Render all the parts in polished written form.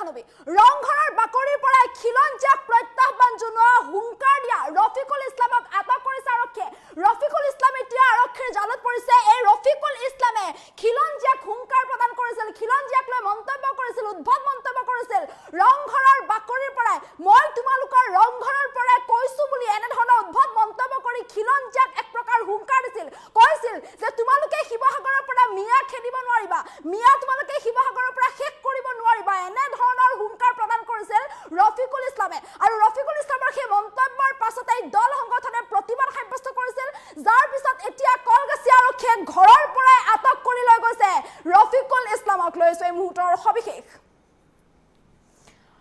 মহানবী ৰংঘৰৰ বাকৰিৰ পৰা খিলঞ্জীয়াক প্ৰত্যাহ্বান জনোৱা হুংকাৰ দিয়া ৰফিকুল ইছলামক আটক কৰিছে আৰক্ষীয়ে ৰফিকুল ইছলাম এতিয়া আৰক্ষীৰ জালত পৰিছে এই ৰফিকুল ইছলামে খিলঞ্জীয়াক হুংকাৰ প্ৰদান কৰিছিল খিলঞ্জীয়াক লৈ মন্তব্য কৰিছিল উদ্ভট মন্তব্য কৰিছিল ৰংঘৰৰ বাকৰিৰ পৰা মই তোমালোকৰ ৰংঘৰৰ পৰা কৈছো বুলি এনে ধৰণৰ উদ্ভট মন্তব্য কৰি খিলঞ্জীয়াক এক প্ৰকাৰ হুংকাৰ দিছিল কৈছিল যে তোমালোকে শিৱসাগৰৰ পৰা মিয়া খেদিব নোৱাৰিবা মিয়া তোমালোকে শিৱসাগৰৰ পৰা শেষ কৰিব নোৱাৰিবা এনে ধৰণৰ হুংকাৰ প্ৰদান কৰিছিল ৰফিকুল ইছলামে আৰু ৰফিকুল ইছলামৰ সেই মন্তব্যৰ পাছতে দল সংগঠনে প্ৰতিবাদ সাব্যস্ত কৰিছিল যাৰ পিছত এতিয়া কলগাছি আৰক্ষীয়ে ঘৰৰ পৰা আটক কৰি লৈ গৈছে ৰফিকুল ইছলামক লৈছে এই মুহূৰ্তৰ সবিশেষ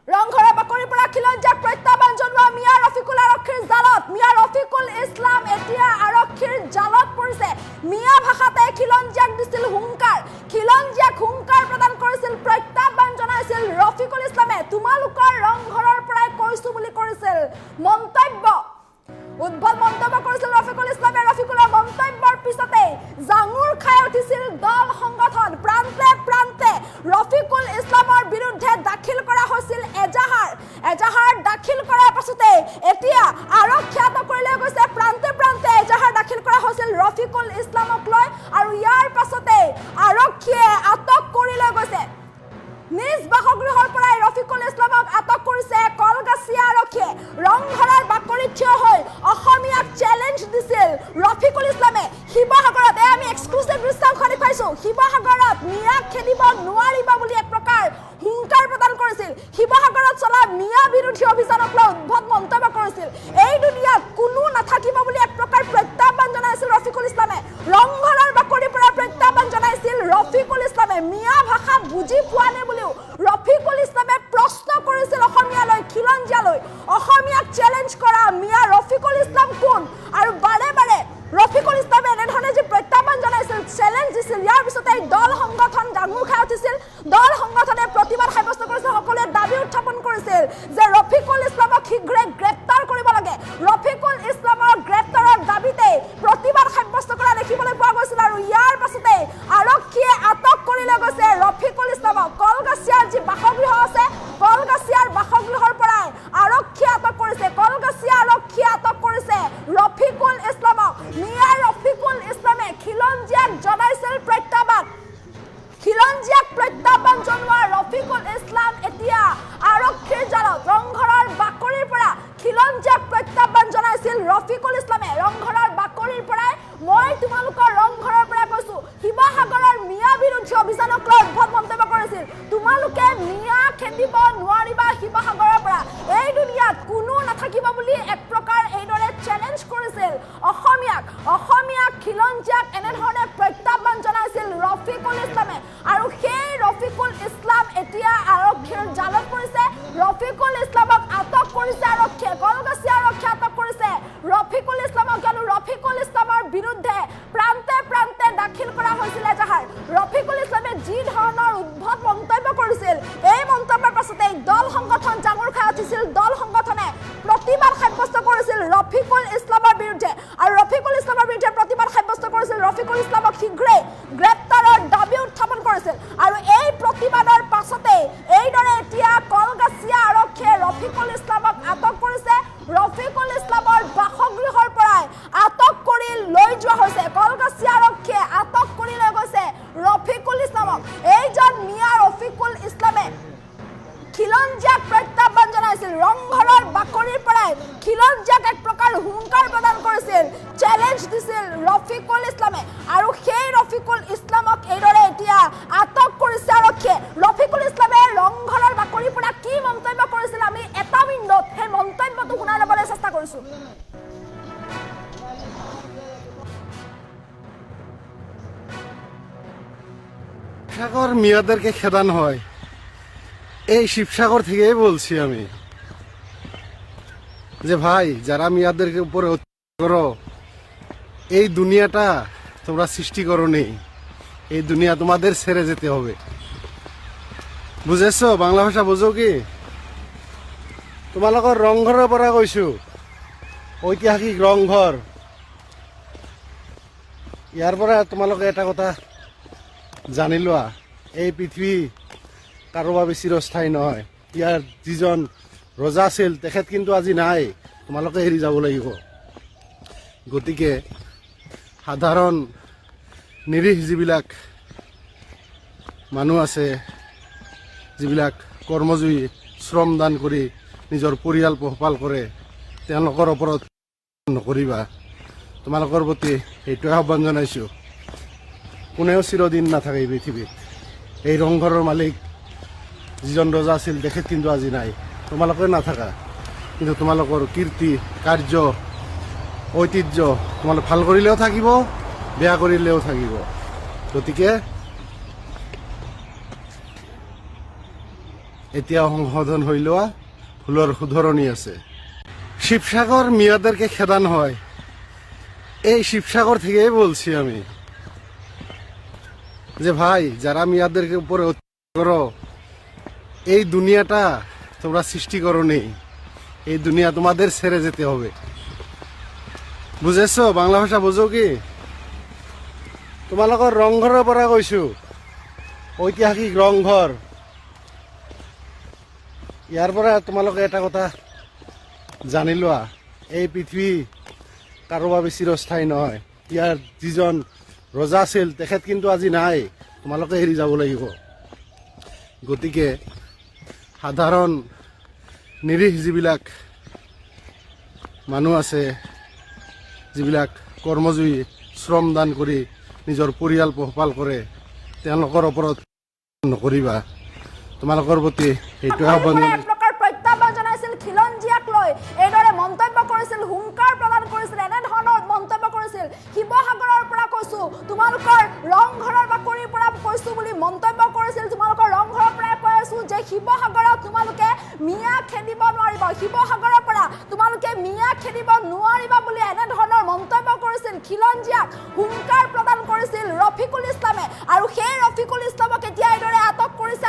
ৰংঘৰৰ বাকৰিৰ পৰা খিলঞ্জীয়াক প্ৰত্যাহ্বান জনোৱা মিয়া ৰফিকুল আৰক্ষীৰ জালত মিয়া ৰফিকুল ইছলাম এতিয়া আৰক্ষীৰ জালত পৰিছে মিয়া ভাষাতে খিলঞ্জীয়াক দিছিল হুংকাৰ খিলঞ্জীয়াক হুংকাৰ প্ৰদান কৰিছিল প্ৰত্যাহ্বান জনাইছিল ৰফিকুল ইছলামে তোমালোকৰ ৰংঘৰৰ পৰাই কৈছো বুলি কৰিছিল মন্তব্য উদ্ভট মন্তব্য কৰিছিল ৰফিকুল ইছলামে ৰফিকুলৰ মন্তব্যৰ পিছতে জাঙুৰ খাই উঠিছিল দল সংগঠন প্ৰান্তে প্ৰান্তে ৰফিকুল ইছলামৰ বিৰুদ্ধে দাখিল কৰা হৈছিল এজাহাৰ দাখিল কৰাৰ পাছতে এতিয়া আৰক্ষী আটক কৰি লৈ গৈছে প্ৰান্তে প্ৰান্তে এজাহাৰ দাখিল কৰা হৈছিল ৰফিকুল ইছলামক লৈ আৰু ইয়াৰ পাছতে আৰক্ষীয়ে আটক কৰি লৈ গৈছে নিজ বাসগৃহৰ পৰাই ৰফিকুল ইছলামক আটক কৰিছে কলগাছি আৰক্ষীয়ে ৰংঘৰৰ বাকৰিত থিয় হৈ অসমীয়াক চ্যালেঞ্জ দিছিল ৰফিকুল ইছলামে শিৱসাগৰত আমি এক্সক্লুসিভ দৃশ্যাংশ দেখুৱাইছো শিৱসাগৰত মিয়া খেদিব নোৱাৰিবা বুলি এক প্ৰকাৰ হুংকাৰ প্ৰদান কৰিছিল শিৱসাগৰত চলা মিয়া বিৰোধী অভিযানক লৈ উদ্ভট মন্তব্য কৰিছিল এই দুনিয়াত কোনো নাথাকিব বুলি এক প্ৰকাৰ প্ৰত্যাহ্বান জনাইছিল ৰফিকুল ইছলামে ৰংঘৰৰ বাকৰিৰ পৰা প্ৰত্যাহ্বান জনাইছিল ৰফিকুল ইছলামে মিয়া ভাষা বুজি পোৱা নাই বুলিও ৰফিকুল ইছলামে প্ৰশ্ন কৰিছিল অসমীয়ালৈ খিলঞ্জীয়ালৈ অসমীয়াক চ্যালেঞ্জ কৰা মিয়া ৰফিকুল ইছলাম কোন আৰু বাৰে বাৰে ৰফিকুল ইছলামে এনেধৰণে যে প্ৰত্যাহ্বান জনাইছিল চ্যালেঞ্জ দিছিল ইয়াৰ পিছতে দল সংগঠন জাঙুৰ খাই উঠিছিল দল সংগঠনে প্ৰতিবাদ সাব্যস্ত কৰিছিল সকলোৱে দাবী উত্থাপন কৰিছিল যে ৰফিকুল ইছলামক শীঘ্ৰে গ্ৰেপ্তাৰ কৰিব লাগে ৰফিকুল ইছলামৰ গ্ৰেপ্তাৰৰ দাবীতে প্ৰতিবাদ সাব্যস্ত কৰা দেখিবলৈ পোৱা গৈছিল আৰু ইয়াৰ পাছতে আৰক্ষীয়ে আটক কৰি লৈ গৈছে ৰফিকুল ইছলামক কলগাছিয়াৰ যি বাসগৃহ আছে কলগাছিয়াৰ বাসগৃহৰ পৰাই আৰক্ষীয়ে আটক কৰিছে কলগাছিয়া আৰক্ষীয়ে আটক কৰিছে ৰফিকুল ইছলামক মিয়া ৰফিকুল ইছলামে খিলঞ্জীয়াক জনাইছিল প্ৰত্যাহ্বান খিলঞ্জীয়াক প্ৰত্যাহ্বান জনোৱা ৰফিকুল ইছলাম এতিয়া আৰক্ষীৰ জালত ৰংঘৰৰ বাকৰিৰ পৰা খিলঞ্জীয়াক প্ৰত্যাহ্বান জনাইছিল ৰফিকুল ইছলামে ৰংঘৰৰ বাকৰিৰ পৰাই মই তোমালোকৰ ৰংঘৰৰ পৰা কৈছো শিৱসাগৰৰ মিয়া বিৰোধী অভিযানক লৈ উদ্ভট মন্তব্য কৰিছিল তোমালোকে মিয়া খেদিব নোৱাৰিবা শিৱসাগৰৰ পৰা এই দুনিয়াত কোনো নাথাকিব বুলি এক প্ৰকাৰ এইদৰে চ্যালেঞ্জ কৰিছিল অসমীয়াক খিলঞ্জীয়াক এনেধৰণে প্ৰত্যাহ্বান জনাইছিল ৰফিকুল ইছলামে আৰু সেই ৰফিকুল ইছলাম এতিয়া আৰক্ষীৰ জালত পৰিছে ৰফিকুল ইছলামক আটক কৰিছে আৰক্ষীয়ে কলগাছি আৰক্ষীয়ে আটক কৰিছে ৰফিকুল ইছলামক আৰু ৰফিকুল ইছলামৰ বিৰুদ্ধে প্ৰান্তে প্ৰান্তে দাখিল কৰা হৈছিল এজাহাৰ ৰফিকুল ইছলামে যি ধৰণৰ উদ্ভট মন্তব্য কৰিছিল এই মন্তব্যৰ পাছতে দল সংগঠন জাঙুৰ খাই উঠিছিল দল সংগঠনে প্ৰতিবাদ সাব্যস্ত কৰিছিল ৰফিকুল ইছলামৰ বিৰুদ্ধে আৰু ৰফিকুল ইছলামৰ বিৰুদ্ধে প্ৰতিবাদ সাব্যস্ত কৰিছিল ৰফিকুল ইছলামক শীঘ্ৰে গ্ৰেপ্তাৰৰ দাবী উত্থাপন কৰিছিল আৰু এই প্ৰতিবাদৰ পাছতে এইদৰে এতিয়া কলগাছিয়া আৰক্ষীয়ে ৰফিকুল ইছলামক আটক কৰিছে ৰফিকুল ইছলামৰ বাসগৃহৰ পৰাই আটক কৰি লৈ যোৱা হৈছে কলগাছিয়া আৰক্ষীয়ে আটক কৰি লৈ গৈছে ৰফিকুল ইছলামক এইজন মিয়া ৰফিকুল ইছলামে খিলঞ্জীয়াক প্ৰত্যাহ্বান জনাইছিল ৰংঘৰৰ বাকৰিৰ পৰাই খিলঞ্জীয়াক এক প্ৰকাৰ হুংকাৰ প্ৰদান কৰিছিল চ্যালেঞ্জ দিছিল ৰফিকুল ইছলামে আৰু সেই ৰফিকুল ইছলামক এইদৰে এতিয়া আটক কৰিছে আৰক্ষীয়ে ৰফিকুল ইছলামে ৰংঘৰৰ বাকৰিৰ পৰা কি মন্তব্য কৰিছিল আমি এটা মিনিটত সেই মন্তব্যটো শুনাই ল'বলৈ চেষ্টা কৰিছো শিবসাগর মিয়াদেরকে খেদানো হয় এই শিবসাগর থেকেই বলছি আমি যে ভাই যারা মিয়াদেরকে উপরে অত্যাচার করো এই দুনিয়াটা তোমরা সৃষ্টি করোনি এই দুনিয়া তোমাদের ছেড়ে যেতে হবে বুঝেছো বাংলা ভাষা বুঝো কি তোমালোকৰ ৰংঘৰৰ পৰা কৈছো ঐতিহাসিক ৰংঘৰ ইয়াৰ পৰা তোমালোকে এটা কথা জানি লোৱা এই পৃথিৱী কাৰোবাৰ চিৰস্থায়ী নহয় ইয়াৰ যিজন ৰজা আছিল তেখেত কিন্তু আজি নাই, তোমালোকে এৰি যাব লাগিব। গতিকে সাধাৰণ নিৰীহ যিবিলাক মানুহ আছে, যিবিলাক কৰ্মজীৱী শ্ৰমদান কৰি নিজৰ পৰিয়াল পোহপাল কৰে, তেওঁলোকৰ ওপৰত নকৰিবা। তোমালোকৰ প্ৰতি এইটোৱে আহ্বান জনাইছোঁ, কোনেও চিৰদিন নাথাকে এই পৃথিৱীত। এই ৰংঘৰৰ মালিক যিজন ৰজা আছিল তেখেত কিন্তু আজি নাই, তোমালোকে নাথাকা, কিন্তু তোমালোকৰ কীৰ্তি কাৰ্য ঐতিহ্য তোমালোক ভাল কৰিলেও থাকিব, বেয়া কৰিলেও থাকিব। গতিকে এতিয়া সংশোধন হৈ লোৱা, ভুলৰ শুধৰণি আছে। শিবসাগর মিয়াদেরকে খেদানো হয়, এই শিবসাগর থেকেই বলছি আমি যে ভাই, যারা মিয়াদেরকে উপরে অত্যাচার করো, এই দুনিয়াটা তোমরা সৃষ্টি করো নেই, এই দুনিয়া তোমাদের ছেড়ে যেতে হবে। বুঝেছো? বাংলা ভাষা বুঝো কি? তোমালোকৰ ৰংঘৰৰ পৰা কৈছো, ঐতিহাসিক ৰংঘৰ। ইয়াৰ পৰা তোমালোকে এটা কথা জানি লোৱা, এই পৃথিৱী কাৰো বাবে চিৰস্থায়ী নহয়। ইয়াৰ যিজন ৰজা আছিল তেখেত কিন্তু আজি নাই, তোমালোকে এৰি যাব লাগিব। গতিকে সাধাৰণ নিৰীহ যিবিলাক মানুহ আছে, যিবিলাক কৰ্মজীৱী শ্ৰমদান কৰি নিজৰ পৰিয়াল পোহপাল কৰে, তেওঁলোকৰ ওপৰত নকৰিবা। তোমালোকৰ প্ৰতি এইটোৱে আহ্বান জনাইছোঁ। প্ৰত্যাহ্বান জনাইছিল খিলঞ্জীয়াক লৈ, এইদৰে মন্তব্য কৰিছিল, হুংকাৰ প্ৰদান কৰিছিল, এনেধৰণৰ মন্তব্য কৰিছিল। শিৱসাগৰৰ পৰা কৈছো, তোমালোকৰ ৰংঘৰৰ বাকৰিৰ পৰা কৈছো বুলি মন্তব্য কৰিছিল। তোমালোকৰ ৰংঘৰৰ পৰাই কৈ আছো যে শিৱসাগৰত তোমালোকে মিয়া খেদিব নোৱাৰিবা, শিৱসাগৰৰ পৰা তোমালোকে মিয়া খেদিব নোৱাৰিবা বুলি এনেধৰণৰ মন্তব্য কৰিছিল। খিলঞ্জীয়াক হুংকাৰ প্ৰদান কৰিছিল ৰফিকুল ইছলামে, আৰু সেই ৰফিকুল ইছলামক এতিয়া এইদৰে আটক কৰিছে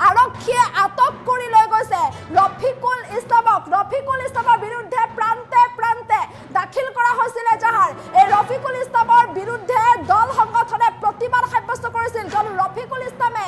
আৰক্ষীয়ে আটক কৰি লৈ গৈছে ৰফিকুল ইছলামক। ৰফিকুল ইছলামৰ বিৰুদ্ধে প্ৰান্তে প্ৰান্তে দাখিল কৰা হৈছিল এজাহাৰ। এই ৰফিকুল ইছলামৰ বিৰুদ্ধে দল সংগঠনে প্ৰতিবাদ সাব্যস্ত কৰিছিল, কাৰণ ৰফিকুল ইছলামে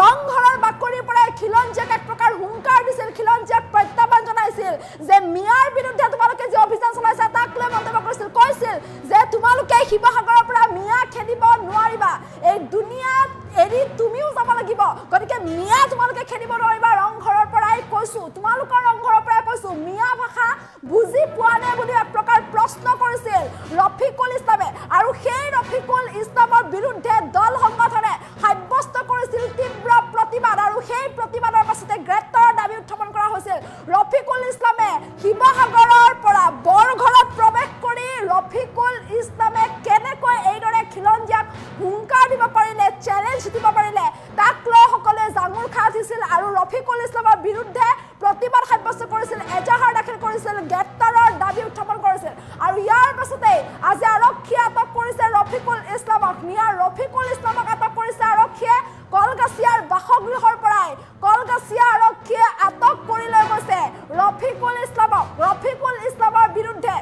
ৰংঘৰৰ বাকৰিৰ পৰাই খিলঞ্জীয়াক এক প্ৰকাৰ হুংকাৰ দিছিল, খিলঞ্জীয়াক প্ৰত্যাহ্বান জনাইছিল যে মিয়াৰ বিৰুদ্ধে তোমালোকে যি অভিযান চলাইছা তাক লৈ মন্তব্য কৰিছিল, কৈছিল যে তোমালোকে শিৱসাগৰৰ পৰা মিয়া খেদিব নোৱাৰিবা, এই দুনিয়াত এৰি তুমিও যাব লাগিব, গতিকে মিয়া তোমালোকে খেদিব নোৱাৰিবা। ৰংঘৰৰ পৰাই কৈছো, তোমালোকৰ ৰংঘৰৰ পৰাই কৈছো, মিয়া ভাষা বুজি পোৱা নাই বুলি এক প্ৰকাৰ প্ৰশ্ন কৰিছিল ৰফিকুল ইছলামে, আৰু সেই ৰফিকুল ইছলামৰ বিৰুদ্ধে দল সংগঠনে সাব্যস্ত কৰিছিল তীব্ৰ প্ৰতিবাদ, আৰু সেই প্ৰতিবাদৰ পাছতে গ্ৰেপ্তাৰৰ দাবী উত্থাপন কৰা হৈছিল। ৰফিকুল ইছলামে শিৱসাগৰৰ পৰা বৰঘৰত প্ৰৱেশ কৰি ৰফিকুল ইছলামে কেনেকৈ এইদৰে খিলঞ্জীয়াক হুংকাৰ দিব পাৰিলে, চেলেঞ্জ দিব পাৰিলে, তাক লৈ সকলোৱে জাঙুৰ খাই উঠিছিল, আৰু ৰফিকুল ইছলামৰ বিৰুদ্ধে প্ৰতিবাদ সাব্যস্ত কৰিছিল, এজাহাৰ দাখিল কৰিছিল, গ্ৰেপ্তাৰৰ দাবী উত্থাপন কৰিছিল। আৰু ইয়াৰ পাছতে আজি আৰক্ষীয়ে আটক কৰিছে ৰফিকুল ইছলামক। মিয়া ৰফিকুল ইছলামক আটক কৰিছে আৰক্ষীয়ে কলগাছিয়াৰ বাসগৃহৰ পৰাই। কলগাছিয়া আৰক্ষীয়ে আটক কৰি লৈ গৈছে ৰফিকুল ইছলামক। ৰফিকুল ইছলামৰ বিৰুদ্ধে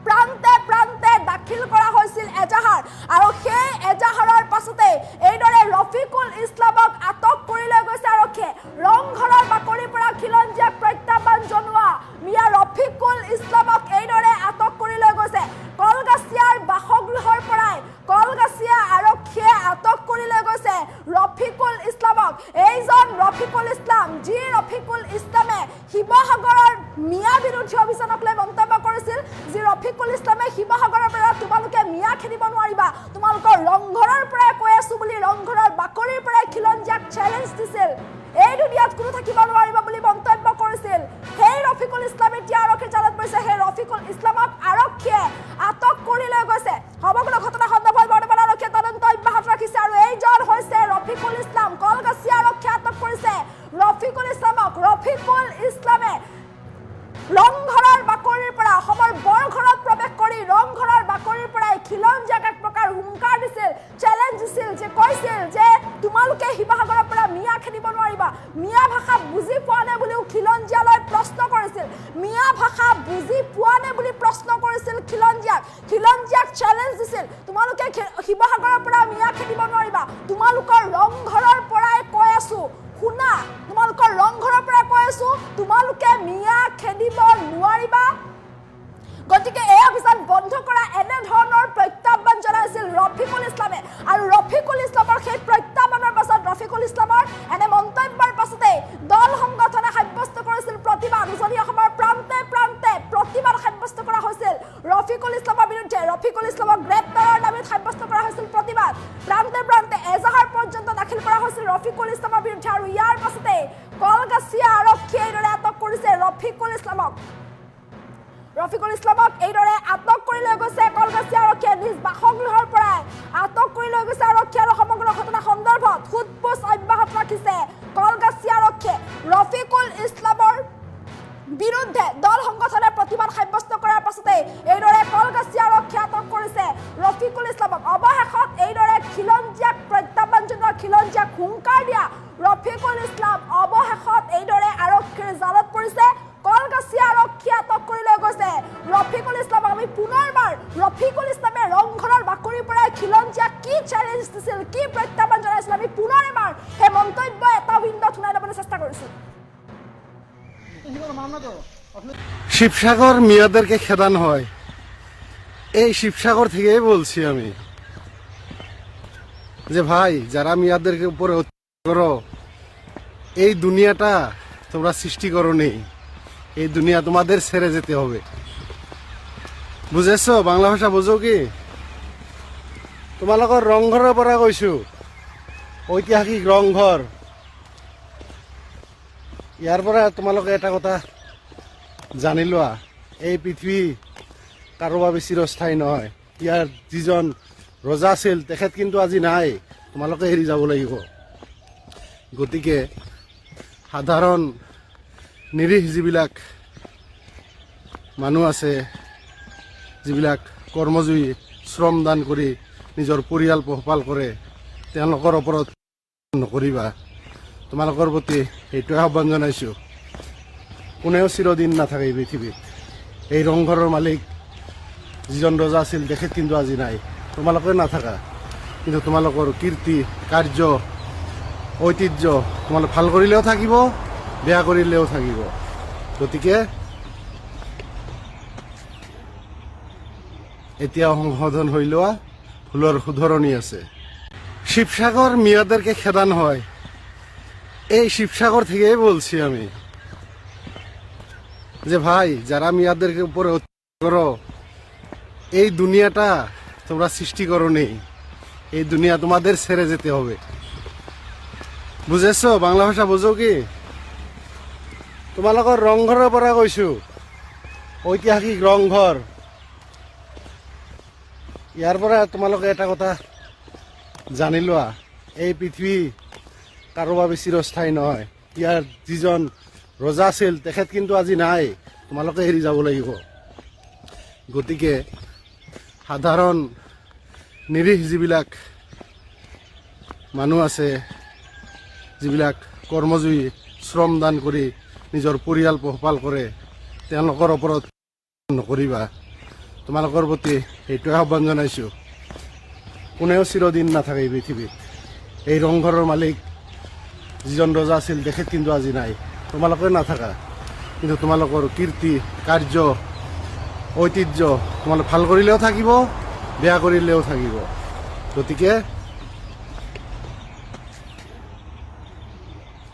প্ৰান্তে প্ৰান্তে দাখিল কৰা হৈছিল এজাহাৰ, আৰু সেই এজাহাৰৰ পাছতে এইদৰে ৰফিকুল ইছলামক আটক কৰি লৈ গৈছে আৰক্ষীয়ে। ৰংঘৰৰ বাকৰিৰ পৰা খিলঞ্জীয়াক প্ৰত্যাহ্বান জনোৱা মিয়া ৰফিকুল ইছলামক এইদৰে আটক কৰি লৈ গৈছে কলগাছিয়াৰ বাসগৃহৰ পৰাই। কলগাছিয়া আৰক্ষীয়ে আটক কৰি লৈ গৈছে ৰফিকুল ইছলামক। এইজন ৰফিকুল ইছলাম, যি ৰফিকুল ইছলামে শিৱসাগৰৰ মিয়া বিৰোধী অভিযানক লৈ মন্তব্য কৰিছিল, যি ৰফিকুল ইছলামে শিৱসাগৰৰ পৰা তোমালোকে মিয়া খেদিব নোৱাৰিবা, তোমালোকৰ ৰংঘৰৰ পৰাই কৈ আছো বুলি ৰংঘৰৰ বাকৰিৰ পৰাই খিলঞ্জীয়াক চেলেঞ্জ দিছিল, এই দুনিয়াত কোনো থাকিব নোৱাৰিব বুলি মন্তব্য কৰিছিল। সেই ৰফিকুল ইছলাম এতিয়া আৰক্ষীৰ জালত পৰিছে। সেই ৰফিকুল ইছলামক আৰক্ষীয়ে আটক কৰি লৈ গৈছে। সমগ্ৰ ঘটনা সন্দৰ্ভত বৰ্তমান আৰক্ষীয়ে তদন্ত অব্যাহত ৰাখিছে, আৰু এইজন হৈছে ৰফিকুল ইছলাম। কলগাছিয়া আৰক্ষীয়ে আটক কৰিছে ৰফিকুল ইছলামক। ৰফিকুল ইছলামে ৰংঘৰৰ বাকৰিৰ পৰা অসমৰ বৰঘৰত প্ৰৱেশ কৰি ৰংঘৰৰ বাকৰিৰ পৰাই খিলঞ্জীয়াক এক প্ৰকাৰ হুংকাৰ দিছিল, চেলেঞ্জ দিছিল, যে কৈছিল যে তোমালোকে শিৱসাগৰৰ পৰা মিয়া খেদিব নোৱাৰিবা। মিয়া ভাষা বুজি পোৱা নাই বুলিও খিলঞ্জীয়ালৈ প্ৰশ্ন কৰিছিল। মিয়া ভাষা বুজি পোৱা নাই বুলি প্ৰশ্ন কৰিছিল খিলঞ্জীয়াক। খিলঞ্জীয়াক চেলেঞ্জ দিছিল, তোমালোকে শিৱসাগৰৰ পৰা মিয়া খেদিব নোৱাৰিবা, তোমালোকৰ ৰংঘৰৰ পৰাই কৈ আছো শুনা, তোমালোকে তোমালোকৰ ৰংঘৰৰ পৰা কৈ আছো তোমালোকে মিয়া খেদিব নোৱাৰিবা গতিকে এই অভিযান বন্ধ কৰা এনে ধৰণৰ প্ৰত্যাহ্বান জনাইছিল ৰফিকুল ইছলামে আৰু ৰফিকুল ইছলামৰ সেই প্ৰত্যাহ্বানৰ পাছত ৰফিকুল ইছলামৰ এনে মন্তব্যৰ পাছতে দল সংগঠনে সাব্যস্ত কৰিছিল প্ৰতিবাদ উজনি অসমৰ প্ৰান্তে প্ৰান্তে প্ৰতিবাদ সাব্যস্ত কৰা হৈছিল ৰফিকুল ইছলামৰ বিৰুদ্ধে ৰফিকুল ইছলামক গ্ৰেপ্তাৰৰ দাবীত সাব্যস্ত কৰা হৈছিল প্ৰতিবাদ প্ৰান্তে প্ৰান্তে এজাহাৰ পৰ্যন্ত দাখিল কৰা হৈছিল ৰফিকুল ইছলামৰ বিৰুদ্ধে আৰু ইয়াৰ পাছতে কলগাছিয়া আৰক্ষীয়ে এইদৰে আটক কৰিছে ৰফিকুল ইছলামক এইদৰে আটক কৰি লৈ গৈছে কলগাছিয়া আৰক্ষীয়ে নিজ বাসগৃহৰ পৰাই আটক কৰি লৈ গৈছে আৰক্ষী আৰু সমগ্ৰ ঘটনা সন্দৰ্ভত সোধপোছ অব্যাহত ৰাখিছে কলগাছিয়া আৰক্ষীয়ে ৰফিকুল ইছলামৰ বিৰুদ্ধে দল সংগঠনে প্ৰতিবাদ সাব্যস্ত কৰাৰ পাছতে এইদৰে কলগাছিয়া আৰক্ষীয়ে আটক কৰিছে ৰফিকুল ইছলামক অৱশেষত এইদৰে খিলঞ্জীয়াক প্ৰত্যাহ্বান জনোৱা খিলঞ্জীয়াক হুংকাৰ দিয়া ৰফিকুল ইছলাম অৱশেষত এইদৰে আৰক্ষীৰ জালত পৰিছে কলগাছিয়া আৰক্ষীয়ে আটক কৰি লৈ গৈছে ৰফিকুল ইছলামক আমি পুনৰবাৰ ৰফিকুল ইছলামে ৰংঘৰৰ বাকৰিৰ পৰা খিলঞ্জীয়াক কি চেলেঞ্জ দিছিল কি প্ৰত্যাহ্বান জনাইছিল আমি পুনৰ এবাৰ সেই মন্তব্য এটা উইণ্ডত শুনাই ল'বলৈ চেষ্টা কৰিছোঁ শিবসাগর মিয়াদেরকে খেদান হয় এই শিবসাগর থেকেই বলছি আমি যে ভাই যারা মিয়াদেরকে উপরে অত্যাচার করো এই দুনিয়াটা তোমরা সৃষ্টি করো নেই এই দুনিয়া তোমাদের ছেড়ে যেতে হবে বুঝেছো বাংলা ভাষা বুঝো কি তোমালোকৰ ৰংঘৰৰ পৰা কৈছো ঐতিহাসিক ৰংঘৰ ইয়াৰ পৰা তোমালোকে এটা কথা জানি লোৱা এই পৃথিৱী কাৰোবাৰ চিৰস্থায়ী নহয় ইয়াৰ যিজন ৰজা আছিল তেখেত কিন্তু আজি নাই তোমালোকে এৰি যাব লাগিব গতিকে সাধাৰণ নিৰীহ যিবিলাক মানুহ আছে যিবিলাক কৰ্মজীৱী শ্ৰমদান কৰি নিজৰ পৰিয়াল পোহপাল কৰে তেওঁলোকৰ ওপৰত নকৰিবা তোমালোকৰ প্ৰতি এইটোৱে আহ্বান জনাইছোঁ কোনেও চিৰদিন নাথাকে এই পৃথিৱীত এই ৰংঘৰৰ মালিক যিজন ৰজা আছিল তেখেত কিন্তু আজি নাই তোমালোকে নাথাকা কিন্তু তোমালোকৰ কীৰ্তি কাৰ্য ঐতিহ্য তোমালোক ভাল কৰিলেও থাকিব বেয়া কৰিলেও থাকিব গতিকে এতিয়া সংশোধন হৈ লোৱা ভুলৰ শুধৰণি আছে শিবসাগর মিয়াদেরকে খেদান হয় এই শিবসাগর থেকেই বলছি আমি যে ভাই যারা মিয়াদেরকে উপরে অত্যাচার করো এই দুনিয়াটা তোমরা সৃষ্টি করো নেই এই দুনিয়া তোমাদের ছেড়ে যেতে হবে বুঝেছো বাংলা ভাষা বুঝো কি তোমালোকৰ ৰংঘৰৰ পৰা কৈছো ঐতিহাসিক ৰংঘৰ ইয়াৰ পৰা তোমালোকে এটা কথা জানি লোৱা এই পৃথিৱী কাৰোবাৰ চিৰস্থায়ী নহয় ইয়াৰ যিজন ৰজা আছিল তেখেত কিন্তু আজি নাই তোমালোকে এৰি যাব লাগিব গতিকে সাধাৰণ নিৰীহ যিবিলাক মানুহ আছে যিবিলাক কৰ্মজীৱী শ্ৰমদান কৰি নিজৰ পৰিয়াল পোহপাল কৰে তেওঁলোকৰ ওপৰত নকৰিবা তোমালোকৰ প্ৰতি এইটোৱে আহ্বান জনাইছোঁ কোনেও চিৰদিন নাথাকে এই পৃথিৱীত এই ৰংঘৰৰ মালিক যিজন ৰজা আছিল তেখেত কিন্তু আজি নাই তোমালোকে নাথাকা কিন্তু তোমালোকৰ কীৰ্তি কাৰ্য ঐতিহ্য তোমালোক ভাল কৰিলেও থাকিব বেয়া কৰিলেও থাকিব গতিকে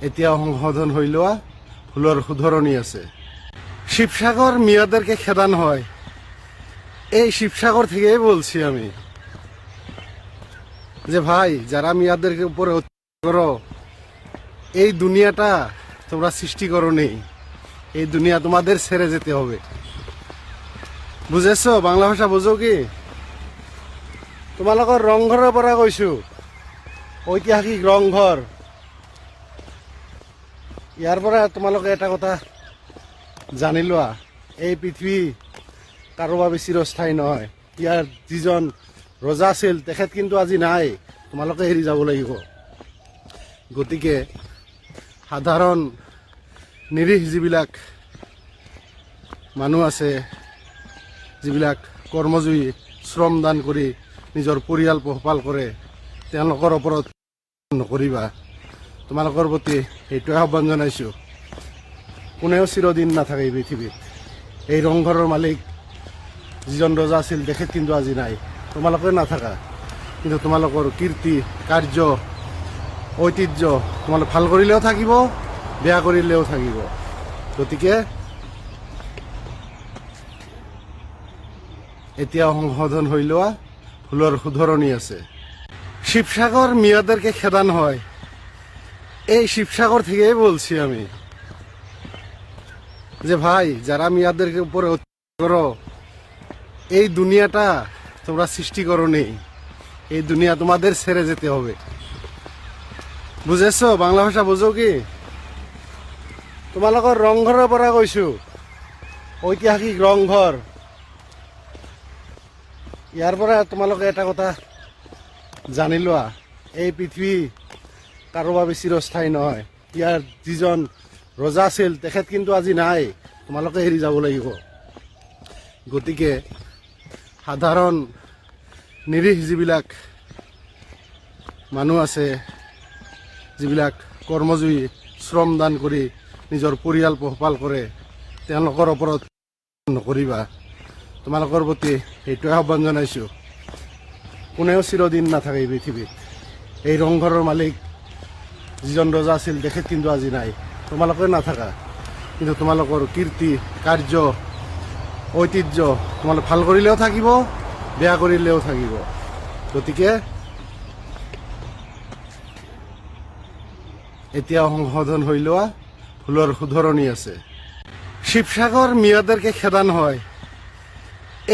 এতিয়া সংশোধন হৈ লোৱা ভুলৰ শুধৰণি আছে শিবসাগর মিয়াদেরকে খেদান হয় এই শিবসাগর থেকেই বলছি আমি যে ভাই যারা মিয়াদেরকে উপরে অত্যাচার করো এই দুনিয়াটা তোমরা সৃষ্টি করো নেই এই দুনিয়া তোমাদের ছেড়ে যেতে হবে বুঝেছো বাংলা ভাষা বুঝো কি তোমালোকৰ ৰংঘৰৰ পৰা কৈছো ঐতিহাসিক ৰংঘৰ ইয়াৰ পৰা তোমালোকে এটা কথা জানি লোৱা এই পৃথিৱী কাৰোবাৰ চিৰস্থায়ী নহয় ইয়াৰ যিজন ৰজা আছিল তেখেত কিন্তু আজি নাই তোমালোকে এৰি যাব লাগিব গতিকে সাধাৰণ নিৰীহ যিবিলাক মানুহ আছে যিবিলাক কৰ্মজীৱী শ্ৰমদান কৰি নিজৰ পৰিয়াল পোহপাল কৰে তেওঁলোকৰ ওপৰত নকৰিবা তোমালোকৰ প্ৰতি এইটোৱে আহ্বান জনাইছোঁ, কোনেও চিৰদিন নাথাকে এই পৃথিৱীত। এই ৰংঘৰৰ মালিক যিজন ৰজা আছিল তেখেত কিন্তু আজি নাই, তোমালোকে নাথাকা, কিন্তু তোমালোকৰ কীৰ্তি কাৰ্য ঐতিহ্য তোমালোক ভাল কৰিলেও থাকিব, বেয়া কৰিলেও থাকিব। গতিকে এতিয়া সংশোধন হৈ লোৱা, ভুলৰ শুধৰণি আছে। শিবসাগর মিয়াদেরকে খেদানো হয়, এই শিবসাগর থেকেই বলছি আমি যে ভাই, যারা মিয়াদেরকে উপরে করো, এই দুনিয়াটা তোমরা সৃষ্টি করো নেই, এই দুনিয়া তোমাদের ছেড়ে যেতে হবে। বুঝেছো? বাংলা ভাষা বুঝো কি? তোমালোকৰ ৰংঘৰৰ পৰা কৈছো, ঐতিহাসিক ৰংঘৰ, ইয়াৰ পৰা তোমালোকে এটা কথা জানি লোৱা, এই পৃথিৱী কাৰো বাবে চিৰস্থায়ী নহয়। ইয়াৰ যিজন ৰজা আছিল তেখেত কিন্তু আজি নাই, তোমালোকে এৰি যাব লাগিব। গতিকে সাধাৰণ নিৰীহ যিবিলাক মানুহ আছে, যিবিলাক কৰ্মজীৱী শ্ৰমদান কৰি নিজৰ পৰিয়াল পোহপাল কৰে, তেওঁলোকৰ ওপৰত নকৰিবা। তোমালোকৰ প্ৰতি এইটোৱে আহ্বান জনাইছোঁ, কোনেও চিৰদিন নাথাকে এই পৃথিৱীত। এই ৰংঘৰৰ মালিক যিজন ৰজা আছিল তেখেত কিন্তু আজি নাই, তোমালোকে নাথাকা, কিন্তু তোমালোকৰ কীৰ্তি কাৰ্য ঐতিহ্য তোমালোক ভাল কৰিলেও থাকিব, বেয়া কৰিলেও থাকিব। গতিকে এতিয়া সংশোধন হৈ লোৱা, ভুলৰ শুধৰণি আছে। শিবসাগর মিয়াদেরকে খেদানো হয়,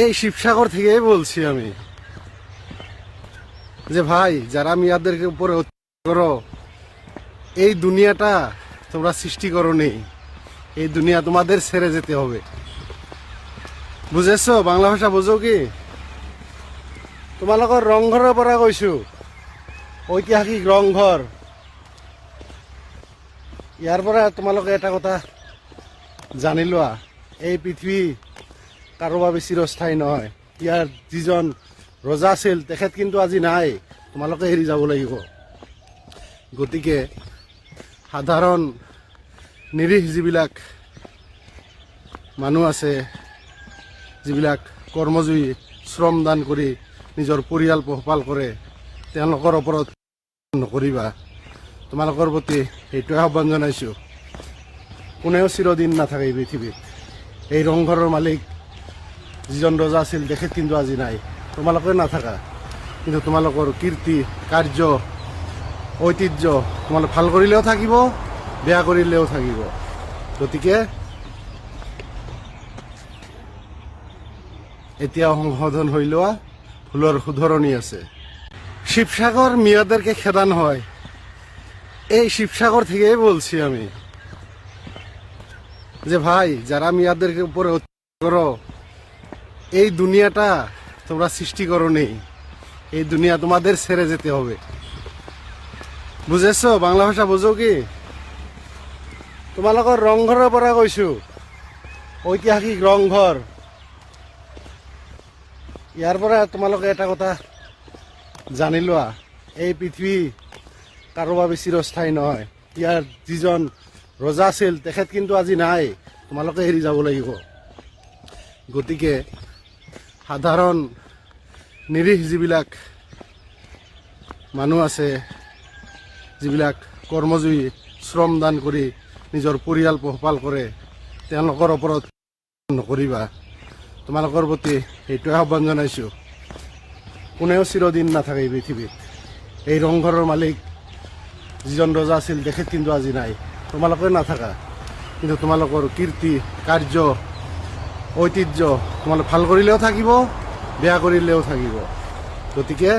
এই শিবসাগর থেকেই বলছি আমি যে ভাই, যারা মিয়াদেরকে উপরে করো, এই দুনিয়াটা তোমরা সৃষ্টি করো নেই, এই দুনিয়া তোমাদের ছেড়ে যেতে হবে। বুঝেছো? বাংলা ভাষা বুঝো কি? তোমালোকৰ ৰংঘৰৰ পৰা কৈছো, ঐতিহাসিক ৰংঘৰ, ইয়াৰ পৰা তোমালোকে এটা কথা জানি লোৱা, এই পৃথিৱী কাৰো বাবে চিৰস্থায়ী নহয়। ইয়াৰ যিজন ৰজা আছিল তেখেত কিন্তু আজি নাই, তোমালোকে এৰি যাব লাগিব। গতিকে সাধাৰণ নিৰীহ যিবিলাক মানুহ আছে, যিবিলাক কৰ্মজীৱী শ্ৰমদান কৰি নিজৰ পৰিয়াল পোহপাল কৰে, তেওঁলোকৰ ওপৰত নকৰিবা। তোমালোকৰ প্ৰতি এইটোৱে আহ্বান জনাইছোঁ, কোনেও চিৰদিন নাথাকে এই পৃথিৱীত। এই ৰংঘৰৰ মালিক যিজন ৰজা আছিল তেখেত কিন্তু আজি নাই, তোমালোকে নাথাকা, কিন্তু তোমালোকৰ কীৰ্তি কাৰ্য ঐতিহ্য তোমালোক ভাল কৰিলেও থাকিব, বেয়া কৰিলেও থাকিব। গতিকে এতিয়া সংশোধন হৈ লোৱা, ভুলৰ শুধৰণি আছে। শিবসাগর মিয়াদেরকে খেদানো হয়, এই শিবসাগর থেকেই বলছি আমি যে ভাই, যারা মিয়াদেরকে উপরে করো, এই দুনিয়াটা তোমরা সৃষ্টি করো নেই, এই দুনিয়া তোমাদের ছেড়ে যেতে হবে। বুঝেছো? বাংলা ভাষা বুঝো কি? তোমালোকৰ ৰংঘৰৰ পৰা কৈছো, ঐতিহাসিক ৰংঘৰ, ইয়াৰ পৰা তোমালোকে এটা কথা জানি লোৱা, এই পৃথিৱী কাৰো বাবে চিৰস্থায়ী নহয়। ইয়াৰ যিজন ৰজা আছিল তেখেত কিন্তু আজি নাই, তোমালোকে এৰি যাব লাগিব। গতিকে সাধাৰণ নিৰীহ যিবিলাক মানুহ আছে, যিবিলাক কৰ্মজীৱী শ্ৰমদান কৰি নিজৰ পৰিয়াল পোহপাল কৰে, তেওঁলোকৰ ওপৰত নকৰিবা। তোমালোকৰ প্ৰতি এইটোৱে আহ্বান জনাইছোঁ, কোনেও চিৰদিন নাথাকে এই পৃথিৱীত। এই ৰংঘৰৰ মালিক যিজন ৰজা আছিল তেখেত কিন্তু আজি নাই, তোমালোকে নাথাকা, কিন্তু তোমালোকৰ কীৰ্তি কাৰ্য ঐতিহ্য তোমালোক ভাল কৰিলেও থাকিব, বেয়া কৰিলেও থাকিব। গতিকে